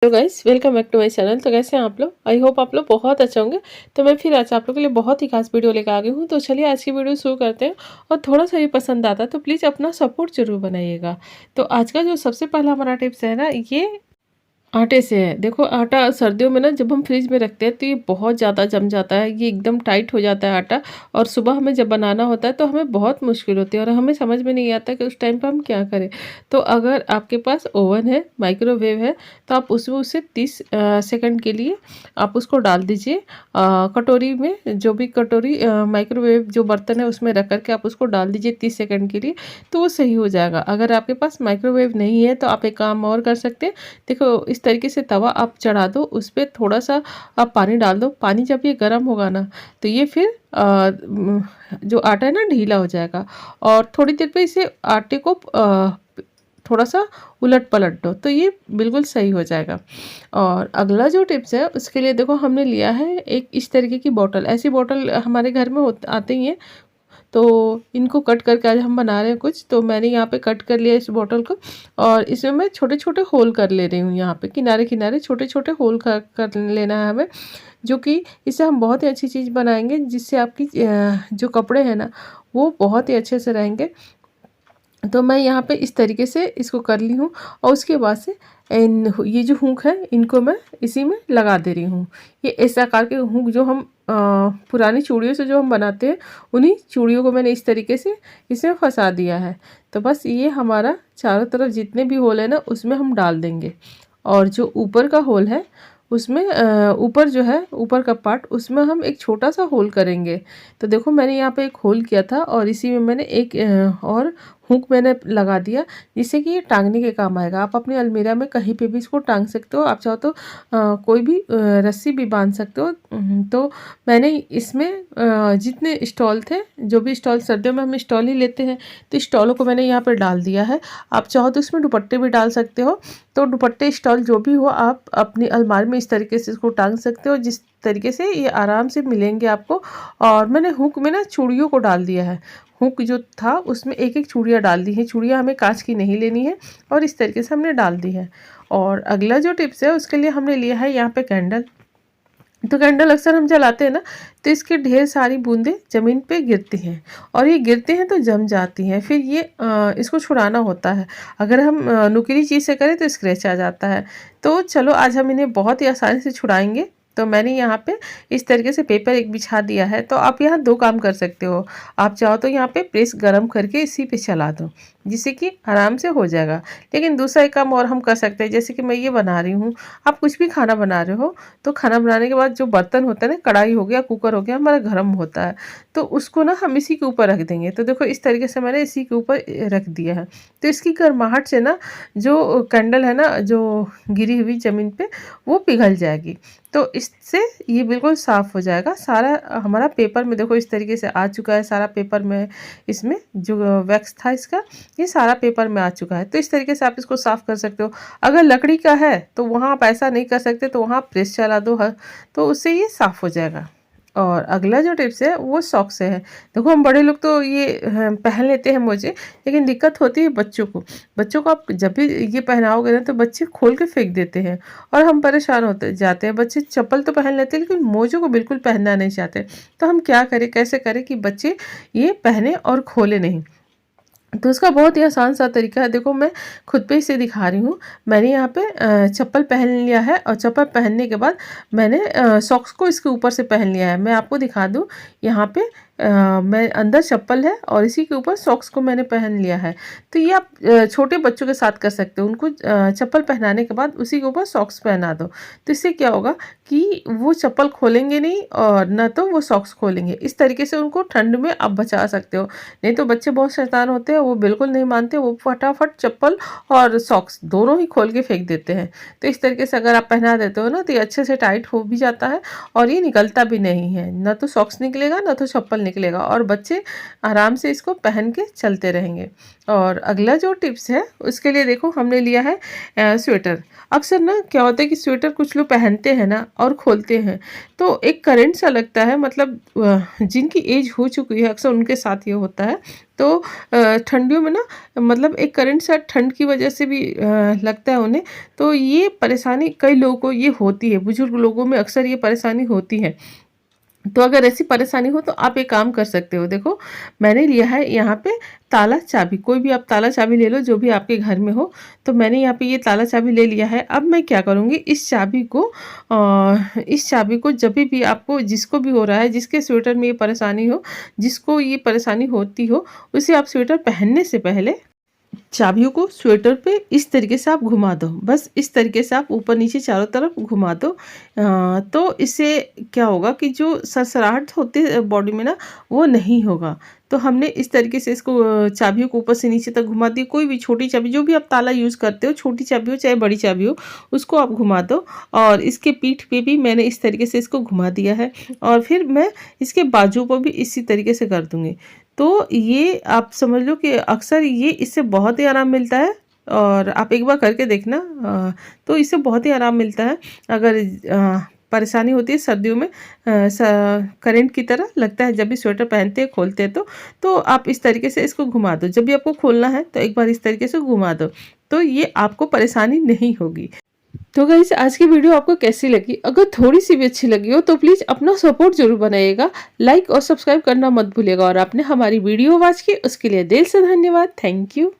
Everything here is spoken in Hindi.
Hello guys, welcome back to my channel. तो कैसे हैं आप लोग? आई होप आप लोग बहुत अच्छे होंगे। तो मैं फिर आज आप लोगों के लिए बहुत ही खास वीडियो लेकर आ गई हूँ। तो चलिए आज की वीडियो शुरू करते हैं। और थोड़ा सा भी पसंद आता है तो प्लीज़ अपना सपोर्ट जरूर बनाइएगा। तो आज का जो सबसे पहला हमारा टिप्स है ना, ये आटे से है। देखो, आटा सर्दियों में ना जब हम फ्रिज में रखते हैं तो ये बहुत ज़्यादा जम जाता है, ये एकदम टाइट हो जाता है आटा। और सुबह हमें जब बनाना होता है तो हमें बहुत मुश्किल होती है और हमें समझ में नहीं आता कि उस टाइम पे हम क्या करें। तो अगर आपके पास ओवन है, माइक्रोवेव है, तो आप उसमें उसे 30 सेकंड के लिए आप उसको डाल दीजिए। कटोरी में, जो भी कटोरी माइक्रोवेव जो बर्तन है उसमें रख करके आप उसको डाल दीजिए 30 सेकंड के लिए, तो वो सही हो जाएगा। अगर आपके पास माइक्रोवेव नहीं है तो आप एक काम और कर सकते हैं। देखो, इस तरीके से तवा आप चढ़ा दो, उस पर थोड़ा सा आप पानी डाल दो। पानी जब ये गर्म होगा ना तो ये फिर जो आटा है ना ढीला हो जाएगा। और थोड़ी देर पे इसे आटे को थोड़ा सा उलट पलट दो तो ये बिल्कुल सही हो जाएगा। और अगला जो टिप्स है उसके लिए देखो, हमने लिया है एक इस तरीके की बोतल। ऐसी बोतल हमारे घर में आते ही हैं। तो इनको कट करके आज हम बना रहे हैं कुछ। तो मैंने यहाँ पे कट कर लिया इस बोतल को और इसमें मैं छोटे छोटे होल कर ले रही हूँ। यहाँ पे किनारे किनारे छोटे छोटे होल कर लेना है हमें, जो कि इससे हम बहुत ही अच्छी चीज़ बनाएंगे, जिससे आपकी जो कपड़े हैं ना वो बहुत ही अच्छे से रहेंगे। तो मैं यहाँ पे इस तरीके से इसको कर ली हूँ। और उसके बाद से ये जो हुक है इनको मैं इसी में लगा दे रही हूँ। ये इस आकार के हुक जो हम पुरानी चूड़ियों से जो हम बनाते हैं, उन्हीं चूड़ियों को मैंने इस तरीके से इसमें फंसा दिया है। तो बस ये हमारा चारों तरफ जितने भी होल है ना उसमें हम डाल देंगे। और जो ऊपर का होल है उसमें ऊपर जो है ऊपर का पार्ट, उसमें हम एक छोटा सा होल करेंगे। तो देखो, मैंने यहाँ पे एक होल किया था और इसी में मैंने एक और हुक मैंने लगा दिया, जिससे कि ये टांगने के काम आएगा। आप अपनी अलमीरा में कहीं पे भी इसको टांग सकते हो। आप चाहो तो कोई भी रस्सी भी बांध सकते हो। तो मैंने इसमें जितने स्टॉल थे, जो भी स्टॉल सर्दियों में हम स्टॉल ही लेते हैं, तो स्टॉलों को मैंने यहाँ पर डाल दिया है। आप चाहो तो इसमें दुपट्टे भी डाल सकते हो। तो दुपट्टे स्टॉल जो भी हो, आप अपनी अलमारी में इस तरीके से इसको टांग सकते हो, जिस तरीके से ये आराम से मिलेंगे आपको। और मैंने हुक में ना चूड़ियों को डाल दिया है। हुक जो था उसमें एक एक चूड़ियाँ डाल दी हैं। चूड़ियाँ हमें कांच की नहीं लेनी है और इस तरीके से हमने डाल दी है। और अगला जो टिप्स है उसके लिए हमने लिया है यहाँ पे कैंडल। तो कैंडल अक्सर हम जलाते हैं ना, तो इसके ढेर सारी बूंदें ज़मीन पे गिरती हैं और ये गिरते हैं तो जम जाती हैं। फिर ये इसको छुड़ाना होता है। अगर हम नुकीली चीज़ से करें तो स्क्रैच आ जाता है। तो चलो आज हम इन्हें बहुत ही आसानी से छुड़ाएंगे। तो मैंने यहाँ पे इस तरीके से पेपर एक बिछा दिया है। तो आप यहाँ दो काम कर सकते हो। आप चाहो तो यहाँ पे प्रेस गरम करके इसी पे चला दो, जिससे कि आराम से हो जाएगा। लेकिन दूसरा एक काम और हम कर सकते हैं, जैसे कि मैं ये बना रही हूँ। आप कुछ भी खाना बना रहे हो तो खाना बनाने के बाद जो बर्तन होता है ना, कढ़ाई हो गया, कुकर हो गया, हमारा गर्म होता है, तो उसको ना हम इसी के ऊपर रख देंगे। तो देखो, इस तरीके से मैंने इसी के ऊपर रख दिया है। तो इसकी गर्माहट से ना जो कैंडल है ना, जो गिरी हुई ज़मीन पे, वो पिघल जाएगी। तो इससे ये बिल्कुल साफ़ हो जाएगा। सारा हमारा पेपर में देखो इस तरीके से आ चुका है। सारा पेपर में इसमें जो वैक्स था इसका, ये सारा पेपर में आ चुका है। तो इस तरीके से आप इसको साफ़ कर सकते हो। अगर लकड़ी का है तो वहाँ आप ऐसा नहीं कर सकते, तो वहाँ प्रेस चला दो, तो उससे ये साफ़ हो जाएगा। और अगला जो टिप्स है वो सॉक्स से है। देखो, हम बड़े लोग तो ये पहन लेते हैं मोजे, लेकिन दिक्कत होती है बच्चों को। बच्चों को आप जब भी ये पहनाओगे ना तो बच्चे खोल के फेंक देते हैं और हम परेशान होते जाते हैं। बच्चे चप्पल तो पहन लेते हैं लेकिन मोजों को बिल्कुल पहनना नहीं चाहते। तो हम क्या करें, कैसे करें कि बच्चे ये पहने और खोले नहीं। तो उसका बहुत ही आसान सा तरीका है। देखो, मैं खुद पे इसे दिखा रही हूँ। मैंने यहाँ पे चप्पल पहन लिया है और चप्पल पहनने के बाद मैंने सॉक्स को इसके ऊपर से पहन लिया है। मैं आपको दिखा दूँ, यहाँ पे मैं अंदर चप्पल है और इसी के ऊपर सॉक्स को मैंने पहन लिया है। तो ये आप छोटे बच्चों के साथ कर सकते हो। उनको चप्पल पहनाने के बाद उसी के ऊपर सॉक्स पहना दो। तो इससे क्या होगा कि वो चप्पल खोलेंगे नहीं और ना तो वो सॉक्स खोलेंगे। इस तरीके से उनको ठंड में आप बचा सकते हो। नहीं तो बच्चे बहुत शैतान होते हैं, वो बिल्कुल नहीं मानते, वो फटाफट चप्पल और सॉक्स दोनों ही खोल के फेंक देते हैं। तो इस तरीके से अगर आप पहना देते हो ना तो ये अच्छे से टाइट हो भी जाता है और ये निकलता भी नहीं है। ना तो सॉक्स निकलेगा ना तो चप्पल निकलेगा और बच्चे आराम से इसको पहन के चलते रहेंगे। और अगला जो टिप्स है उसके लिए देखो हमने लिया है स्वेटर। अक्सर ना क्या होता है कि स्वेटर कुछ लोग पहनते हैं ना और खोलते हैं तो एक करंट सा लगता है, मतलब जिनकी एज हो चुकी है अक्सर उनके साथ ये होता है। तो ठंडियों में ना मतलब एक करंट सा ठंड की वजह से भी लगता है उन्हें। तो ये परेशानी कई लोगों को ये होती है, बुजुर्ग लोगों में अक्सर ये परेशानी होती है। तो अगर ऐसी परेशानी हो तो आप एक काम कर सकते हो। देखो मैंने लिया है यहाँ पे ताला चाबी, कोई भी आप ताला चाबी ले लो जो भी आपके घर में हो। तो मैंने यहाँ पे ये ताला चाबी ले लिया है। अब मैं क्या करूँगी, इस चाबी को जब भी आपको जिसको भी हो रहा है, जिसके स्वेटर में ये परेशानी हो, जिसको ये परेशानी होती हो, उसे आप स्वेटर पहनने से पहले चाबियों को स्वेटर पे इस तरीके से आप घुमा दो। बस इस तरीके से आप ऊपर नीचे चारों तरफ घुमा दो। तो इससे क्या होगा कि जो सरसराहट होती है बॉडी में ना, वो नहीं होगा। तो हमने इस तरीके से इसको चाबियों को ऊपर से नीचे तक घुमा दी। कोई भी छोटी चाबी, जो भी आप ताला यूज़ करते हो, छोटी चाबी हो चाहे बड़ी चाबी हो, उसको आप घुमा दो। और इसके पीठ पे भी मैंने इस तरीके से इसको घुमा दिया है और फिर मैं इसके बाजू पर भी इसी तरीके से कर दूँगी। तो ये आप समझ लो कि अक्सर ये इससे बहुत ही आराम मिलता है और आप एक बार करके देखना। तो इससे बहुत ही आराम मिलता है। अगर परेशानी होती है सर्दियों में, करंट की तरह लगता है जब भी स्वेटर पहनते हैं खोलते हैं तो आप इस तरीके से इसको घुमा दो। जब भी आपको खोलना है तो एक बार इस तरीके से घुमा दो, तो ये आपको परेशानी नहीं होगी। तो गाइस आज की वीडियो आपको कैसी लगी? अगर थोड़ी सी भी अच्छी लगी हो तो प्लीज़ अपना सपोर्ट जरूर बनाइएगा, लाइक और सब्सक्राइब करना मत भूलिएगा। और आपने हमारी वीडियो वॉच की उसके लिए दिल से धन्यवाद। Thank you.